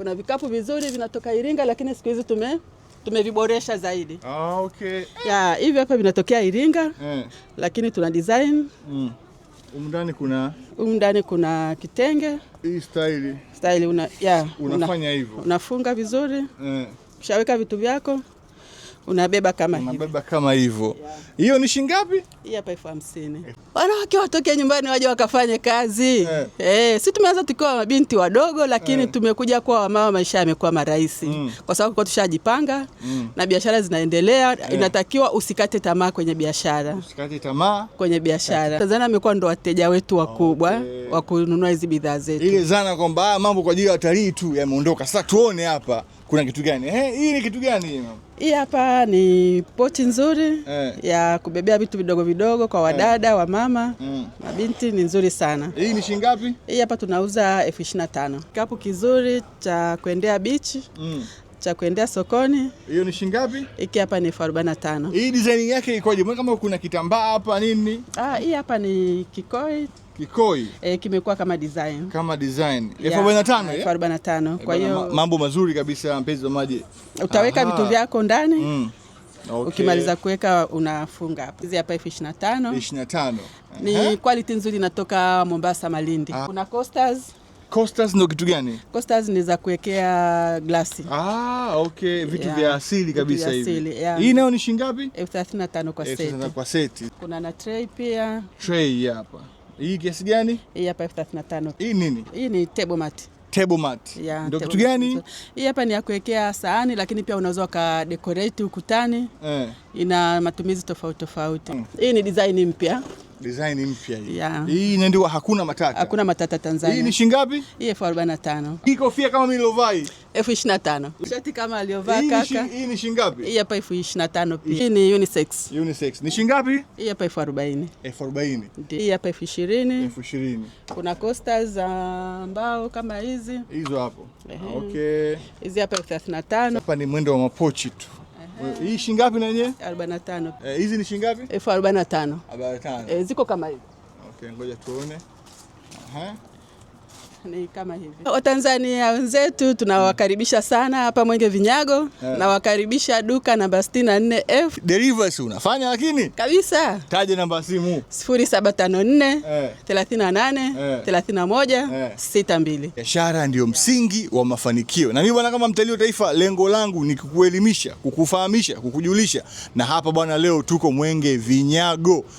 Kuna vikapu vizuri vinatoka Iringa, lakini siku hizi tumeviboresha zaidi. Okay. Ya, hivi hapa vinatokea Iringa. Lakini tuna design. Ndani kuna kitenge. Hii style unafanya hivyo. Unafunga vizuri. Ukishaweka vitu vyako unabeba kama hivi. Unabeba kama hivyo. Hiyo ni shilingi ngapi? Hii hapa 50,000. Wanawake watoke nyumbani waje wakafanye kazi. Sisi tumeanza tukiwa mabinti wadogo, lakini tumekuja kwa mama, maisha yamekuwa marahisi. Kwa sababu kwa tushajipanga na biashara zinaendelea. Inatakiwa usikate tamaa kwenye biashara. Usikate tamaa kwenye biashara. Tanzania amekuwa ndo wateja wetu wakubwa wa kununua hizi bidhaa zetu. Ile zana kwamba mambo kwa ajili ya watalii tu yameondoka. Sasa tuone hapa kuna kitu gani? Hii ni kitu gani mama? Hii hapa ni poti nzuri ya kubebea vitu vidogo vidogo kwa wadada, wa mama, mabinti, ni nzuri sana. Hii ni shilingi ngapi? Hii hapa tunauza 25,000. Kikapu kizuri cha kuendea beach, cha kuendea sokoni. Hiyo ni shilingi ngapi? Hiki hapa ni 45,000. Hii design yake ikoje? Kama kuna kitambaa hapa nini? Hii hapa ni kikoi. Kikoi. Kimekuwa kama design. Kama design. 45,000. 45. Kwa hiyo mambo mazuri kabisa mpenzi wa maji. Utaweka vitu vyako ndani. Ukimaliza kuweka unafunga hapa. Hizi hapa 25,000. 25. Ni quality nzuri, inatoka Mombasa, Malindi. Kuna coasters. Coasters ndio kitu gani? Coasters ni za kuwekea glasi. Okay, vitu vya asili kabisa hivi. Hii nayo ni shilingi ngapi? 35,000 kwa seti. 35 kwa seti. Kuna na tray pia. Tray hapa. Hii kiasi gani? Hii hapa 35,000. Hii nini? Hii ni table mat. Table mat. Ndio kitu gani? Hii hapa ni ya kuwekea sahani, lakini pia unaweza ka decorate ukutani. Ina matumizi tofauti tofauti. Hii ni design mpya. Design mpya hii. Hii inaandikwa hakuna matata. Hakuna matata Tanzania. Hii ni shilingi ngapi? Hii 45,000. Hii kofia kama mimi nilovai 25,000. Shati kama aliyovaa kaka. Hii ni shilingi ngapi? Hii hapa 25,000 pia. Hii ni unisex. Unisex. Ni shilingi ngapi? Hii hapa 40,000. 40,000. Hii hapa 20,000. 20,000. Kuna coasters za mbao kama hizi. Hizo hapo. Okay. Hizi hapa 35,000. Hapa ni mwendo wa mapochi tu. Hii shilingi ngapi na yenyewe? 45. Hizi ni shilingi ngapi? 45,000. 45. Ziko kama hivi. Okay, ngoja tuone. Ni kama hivi. Watanzania wenzetu tunawakaribisha sana hapa Mwenge Vinyago. Nawakaribisha duka namba 64F. Delivery unafanya lakini? Kabisa. Taje namba ya simu. 0754 38 31 62. Biashara ndio msingi wa mafanikio. Na mimi bwana, kama mtalii wa taifa, lengo langu ni kukuelimisha, kukufahamisha, kukujulisha. Na hapa bwana, leo tuko Mwenge Vinyago.